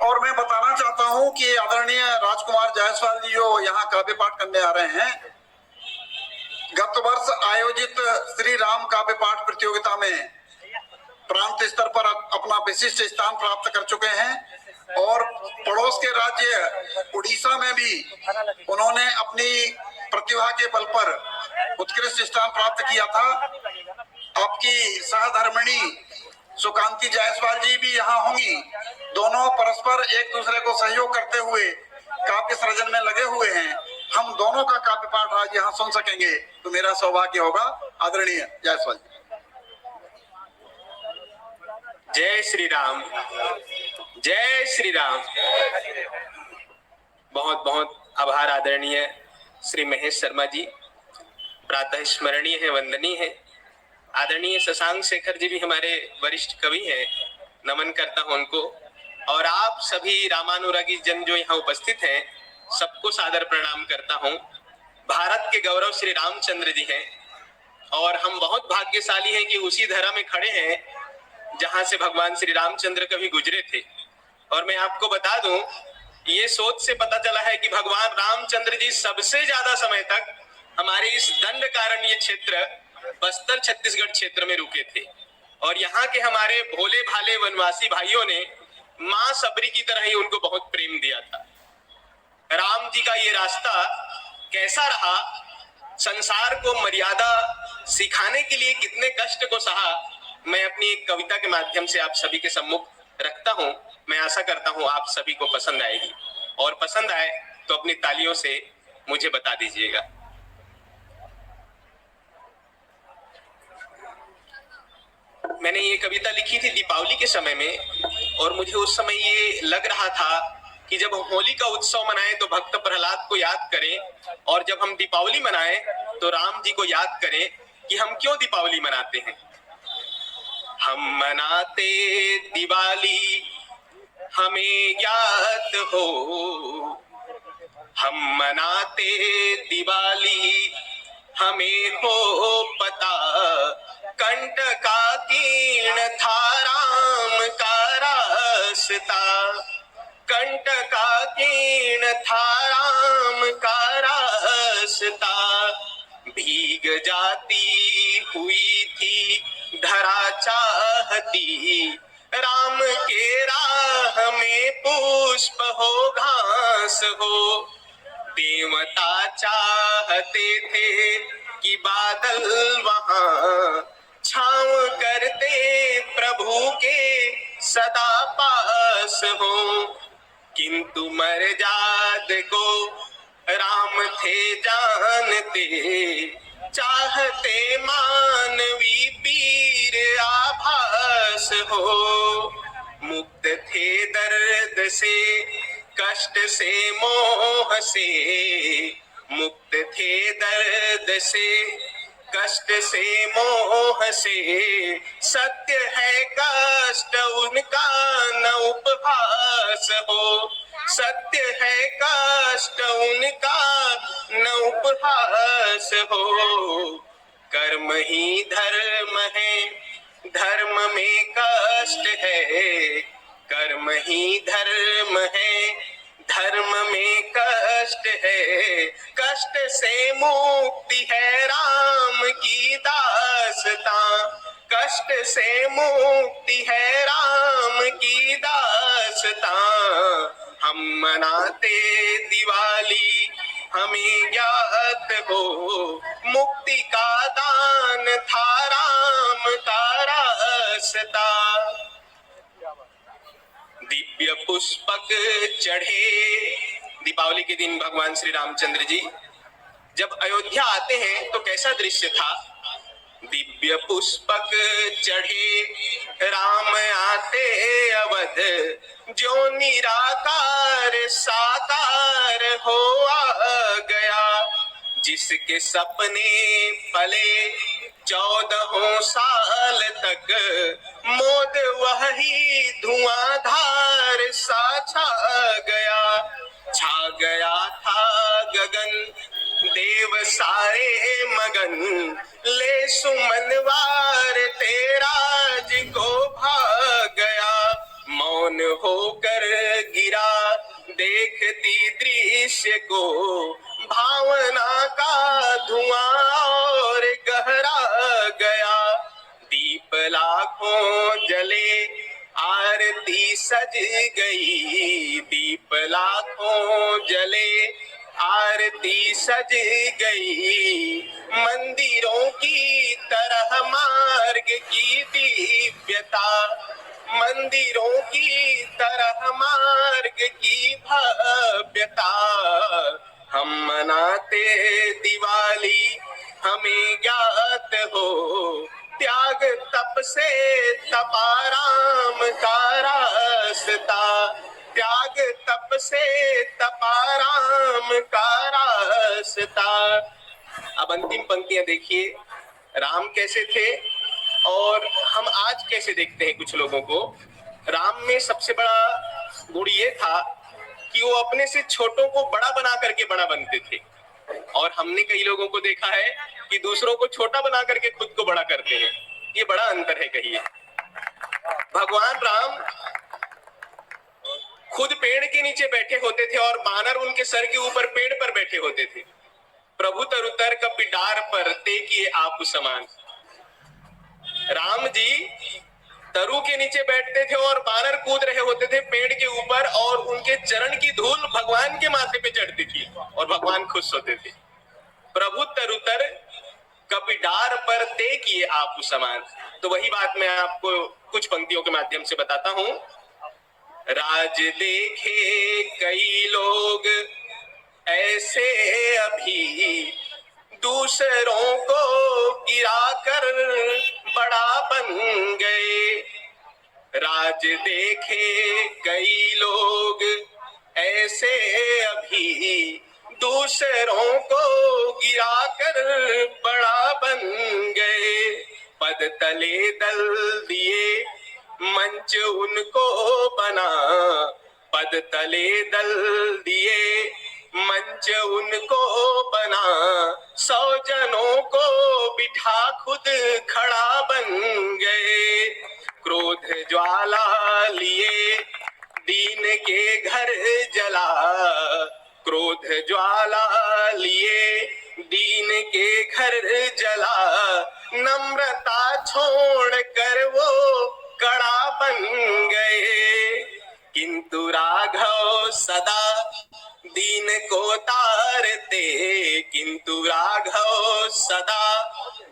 और मैं बताना चाहता हूं कि आदरणीय राजकुमार जायसवाल जी जो यहाँ काव्य पाठ करने आ रहे हैं, गत वर्ष आयोजित श्री राम काव्य पाठ प्रतियोगिता में प्रांत स्तर पर अपना विशिष्ट स्थान प्राप्त कर चुके हैं और पड़ोस के राज्य उड़ीसा में भी उन्होंने अपनी प्रतिभा के बल पर उत्कृष्ट स्थान प्राप्त किया था। आपकी सहधर्मिणी सुकांति जायसवाल जी भी यहाँ होंगी। दोनों परस्पर एक दूसरे को सहयोग करते हुए काव्य सृजन में लगे हुए हैं। हम दोनों का काव्य पाठ आज यहाँ सुन सकेंगे तो मेरा सौभाग्य होगा। आदरणीय जायसवाल जी। जय श्री राम, जय श्री राम। बहुत बहुत आभार आदरणीय श्री महेश शर्मा जी, प्रातः स्मरणीय है, वंदनीय है। आदरणीय शशांक शेखर जी भी हमारे वरिष्ठ कवि हैं, नमन करता हूं उनको। और आप सभी रामानुरागी जन जो यहाँ उपस्थित हैं, सबको सादर प्रणाम करता हूं। भारत के गौरव श्री रामचंद्र जी हैं और हम बहुत भाग्यशाली हैं कि उसी धरा में खड़े हैं जहां से भगवान श्री रामचंद्र कभी गुजरे थे। और मैं आपको बता दूं, ये सोच से पता चला है कि भगवान रामचंद्र जी सबसे ज्यादा समय तक हमारे इस दंडकारण्य क्षेत्र बस्तर छत्तीसगढ़ क्षेत्र में रुके थे। और यहाँ के हमारे भोले भाले वनवासी भाइयों ने मां सबरी की तरह ही उनको बहुत प्रेम दिया था। राम जी का ये रास्ता कैसा रहा, संसार को मर्यादा सिखाने के लिए कितने कष्ट को सहा, मैं अपनी एक कविता के माध्यम से आप सभी के सम्मुख रखता हूं। मैं आशा करता हूं आप सभी को पसंद आएगी, और पसंद आए तो अपनी तालियों से मुझे बता दीजिएगा। मैंने ये कविता लिखी थी दीपावली के समय में, और मुझे उस समय ये लग रहा था कि जब हम होली का उत्सव मनाएं तो भक्त प्रहलाद को याद करें, और जब हम दीपावली मनाएं तो राम जी को याद करें कि हम क्यों दीपावली मनाते हैं। हम मनाते दिवाली हमें याद हो, हम मनाते दिवाली हमें हो पता, कंटकाकीर्ण था राम का रास्ता, कंटकाकीर्ण था राम का रास्ता। भीग जाती हुई थी धरा चाहती, राम के राह में पुष्प हो घास हो। देवता चाहते थे कि बादल वहां छांव करते प्रभु के सदा पास हो, किंतु मर्याद को राम थे जानते, चाहते मानवी पीर आभास हो। मुक्त थे दर्द से, कष्ट से, मोह से, मुक्त थे दर्द से, कष्ट से, मोह से। सत्य है कष्ट उनका न उपहास हो, सत्य है कष्ट उनका न उपहास हो। कर्म ही धर्म है, धर्म में कष्ट है, कर्म ही धर्म है, धर्म में कष्ट है। कष्ट से मुक्ति है राम की दास्तां, कष्ट से मुक्ति है राम की दास्तां। हम मनाते दिवाली हमें याद हो, मुक्ति का दान था राम का रास्ता। दिव्य पुष्पक चढ़े, दीपावली के दिन भगवान श्री रामचंद्र जी जब अयोध्या आते हैं तो कैसा दृश्य था। दिव्य पुष्पक चढ़े राम आते अवध, जो निराकार साकार हो आ गया। जिसके सपने पले 14 साल तक, मोद वही धुआंधार सा छा गया था गगन, देव सारे मगन, ले सुमनवार तेरा जी को भाग गया। मौन होकर गिरा, देखती दृश्य को भावना का धुआं और गहरा गया। दीप लाखों जले, आरती सज गई, दीप लाखों जले, आरती सज गई। मंदिरों की तरह मार्ग की दिव्यता, मंदिरों की तरह मार्ग की भव्यता। हम मनाते दिवाली, हमें ज्ञात हो, त्याग तप से तपा राम का रास्ता, त्याग तप से तपा राम का रास्ता। अब अंतिम पंक्तियां देखिए, राम कैसे थे और हम आज कैसे देखते हैं कुछ लोगों को। राम में सबसे बड़ा गुण ये था कि वो अपने से छोटों को बड़ा बना करके बड़ा बनते थे, और हमने कई लोगों को देखा है कि दूसरों को छोटा बना करके खुद को बड़ा करते हैं। ये बड़ा अंतर है कहिए। भगवान राम खुद पेड़ के नीचे बैठे होते थे और बानर उनके सर के ऊपर पेड़ पर बैठे होते थे। प्रभु तरुतर कपि डार पर ते किए आप समान। राम जी तरु के नीचे बैठते थे और बानर कूद रहे होते थे पेड़ के ऊपर, और उनके चरण की धूल भगवान के माथे पे चढ़ती थी और भगवान खुश होते थे। प्रभु तरुतर कपि डार पर ते किए आप समान। तो वही बात मैं आपको कुछ पंक्तियों के माध्यम से बताता हूं। राज देखे कई लोग ऐसे अभी, दूसरों को गिराकर बड़ा बन गए। राज देखे कई लोग ऐसे अभी, दूसरों को गिराकर बड़ा बन गए। पद तले दल दिए, मंच उनको बना, पद तले दल दिए, मंच उनको बना। 100 जनों को बिठा खुद खड़ा बन गए। क्रोध ज्वाला लिए, दीन के घर जला, क्रोध ज्वाला लिए, दीन के घर जला। नम्रता छोड़ कर वो कड़ा बन गए, किंतु राघव सदा दीन को तारते, किंतु राघव सदा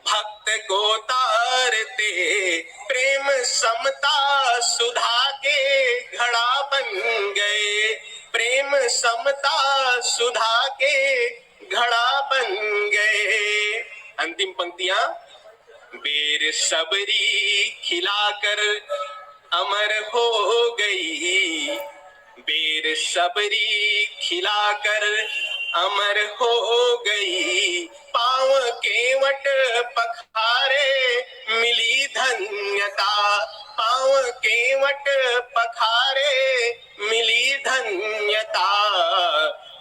भक्त को तारते। प्रेम समता सुधा के घड़ा बन गए, प्रेम समता सुधा के घड़ा बन गए। अंतिम पंक्तियां। बेर सबरी खिलाकर अमर हो गई, बेर सबरी खिलाकर अमर हो गई। पांव केवट पखारे मिली धन्यता, पांव केवट पखारे मिली धन्यता।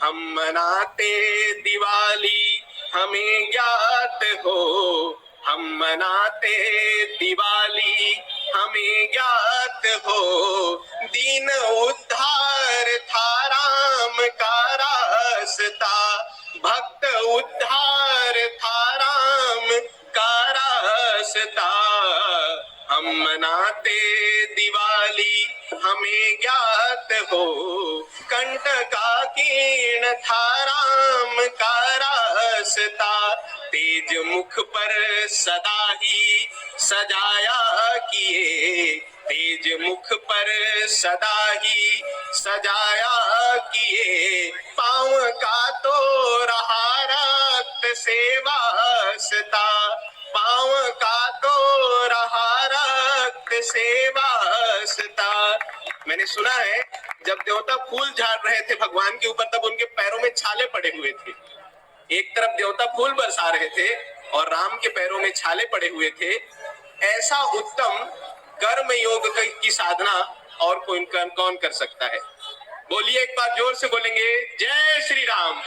हम मनाते दिवाली, हमें ज्ञात हो, हम मनाते दिवाली, हमें ज्ञात हो। दीन उद्धार था राम का रास्ता, भक्त उद्धार था राम का रास्ता। हम मनाते दिवाली, हमें ज्ञात हो, कंटकाकीर्ण था राम का रास्ता। तेज मुख पर सदा ही सजाया किए, तेज मुख पर सदा ही सजाया किए। पांव का तो रहा रक्त से वास्ता, पांव का तो रहा रक्त से वास्ता। मैंने सुना है जब देवता फूल झाड़ रहे थे भगवान के ऊपर, तब उनके पैरों में छाले पड़े हुए थे। एक तरफ देवता फूल बरसा रहे थे और राम के पैरों में छाले पड़े हुए थे। ऐसा उत्तम कर्म योग की साधना और कौन कर सकता है। बोलिए एक बार जोर से बोलेंगे, जय श्री राम।